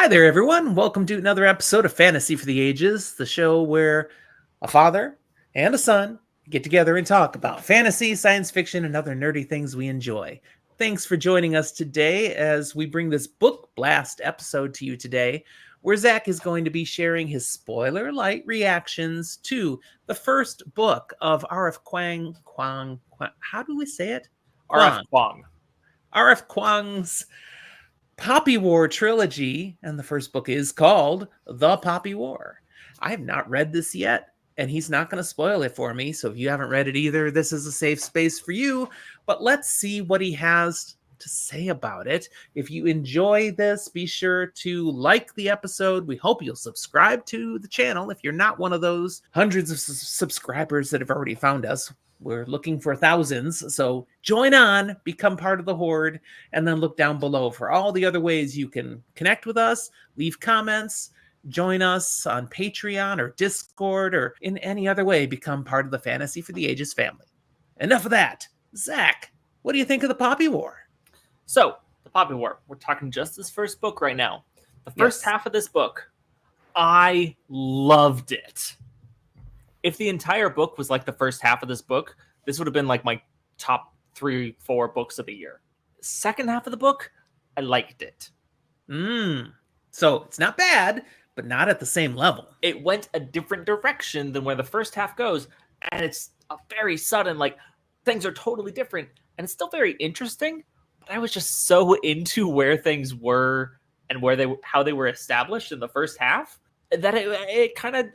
Hi there, everyone. Welcome to another episode of Fantasy for the Ages, the show where a father and a son get together and talk about fantasy, science fiction, and other nerdy things we enjoy. Thanks for joining us today as we bring this book blast episode to you today, where Zach is going to be sharing his spoiler-lite reactions to the first book of R.F. Kuang. How do we say it? R.F. Kuang. R.F. Kuang's Poppy War trilogy, and the first book is called The Poppy War. I have not read this yet, and he's not going to spoil it for me, so if you haven't read it either, this is a safe space for you. But let's see what he has to say about it. If you enjoy this, be sure to like the episode. We hope you'll subscribe to the channel if you're not one of those hundreds of subscribers that have already found us. We're looking for thousands, so join on, become part of the horde, and then look down below for all the other ways you can connect with us, leave comments, join us on Patreon or Discord, or in any other way become part of the Fantasy for the Ages family. Enough of that. Zach, what do you think of the Poppy War? So, the Poppy War. We're talking just this first book right now. The first half of this book, I loved it. If the entire book was like the first half of this book, this would have been like my top 3-4 books of the year. Second half of the book, I liked it. So it's not bad, but not at the same level. It went a different direction than where the first half goes, and it's a very sudden, like, things are totally different, and it's still very interesting, but I was just so into where things were and how they were established in the first half that it kind of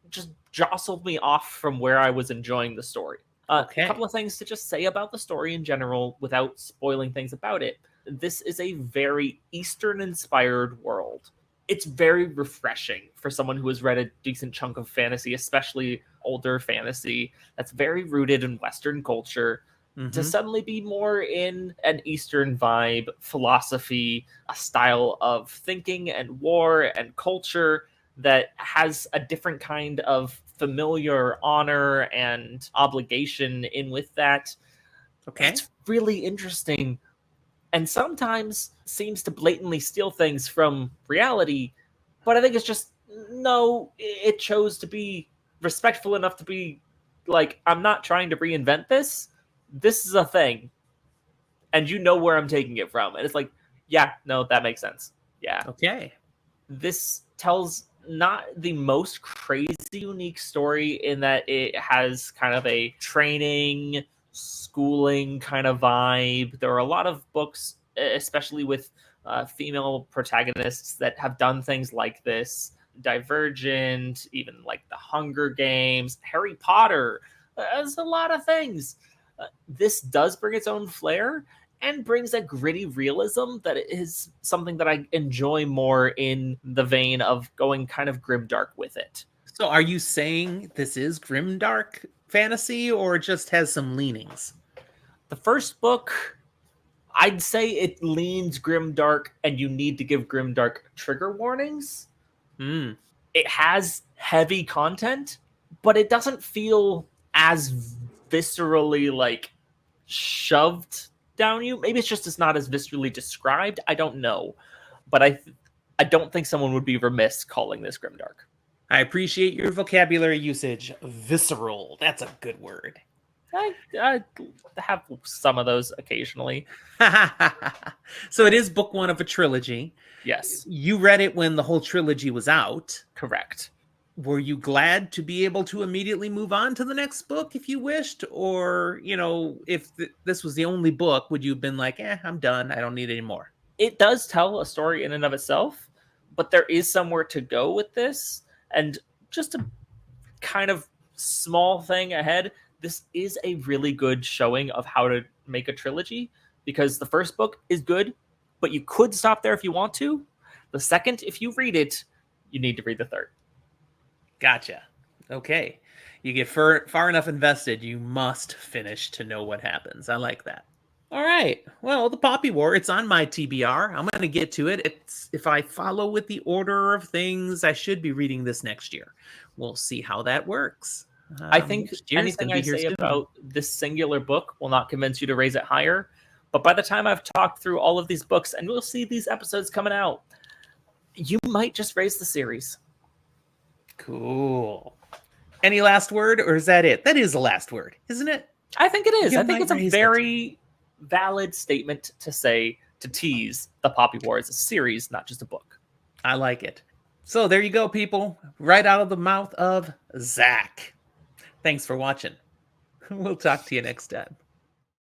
just jostled me off from where I was enjoying the story. A couple of things to just say about the story in general without spoiling things about it. This is a very Eastern-inspired world. It's very refreshing for someone who has read a decent chunk of fantasy, especially older fantasy, that's very rooted in Western culture, to suddenly be more in an Eastern vibe, philosophy, a style of thinking and war and culture that has a different kind of familiar honor and obligation in with that. It's really interesting, and sometimes seems to blatantly steal things from reality, but I think it's just, no, it chose to be respectful enough to be like, I'm not trying to reinvent this. This is a thing, and you know where I'm taking it from. And it's like, yeah, no, that makes sense. Yeah. Okay. This tells not the most crazy unique story in that it has kind of a training, schooling kind of vibe. There are a lot of books, especially with female protagonists, that have done things like this. Divergent, even like the Hunger Games, Harry Potter. There's a lot of things. This does bring its own flair and brings a gritty realism that is something that I enjoy more in the vein of going kind of grimdark with it. So are you saying this is grimdark fantasy or just has some leanings? The first book, I'd say it leans grimdark, and you need to give grimdark trigger warnings. It has heavy content, but it doesn't feel as viscerally like shoved down you. Maybe it's not as viscerally described. I don't know, but I don't think someone would be remiss calling this grimdark. I appreciate your vocabulary usage. Visceral. That's a good word. I have some of those occasionally. So it is book one of a trilogy. Yes. You read it when the whole trilogy was out. Correct. Were you glad to be able to immediately move on to the next book if you wished? Or, if this was the only book, would you have been like, I'm done. I don't need any more? It does tell a story in and of itself, but there is somewhere to go with this. And just a kind of small thing ahead, this is a really good showing of how to make a trilogy, because the first book is good, but you could stop there if you want to. The second, if you read it, you need to read the third. Gotcha. Okay. You get far enough invested, you must finish to know what happens. I like that. All right. Well, the Poppy War, it's on my TBR. I'm going to get to it. If I follow with the order of things, I should be reading this next year. We'll see how that works. I think anything I say about this singular book will not convince you to raise it higher. But by the time I've talked through all of these books, and we'll see these episodes coming out, You might just raise the series. Cool. Any last word, or is that it? That is the last word, isn't it? I think it is. You I think might it's a raise it. very valid statement to say, to tease the Poppy War as a series, not just a book. I like it. So there you go, people. Right out of the mouth of Zach. Thanks for watching. We'll talk to you next time.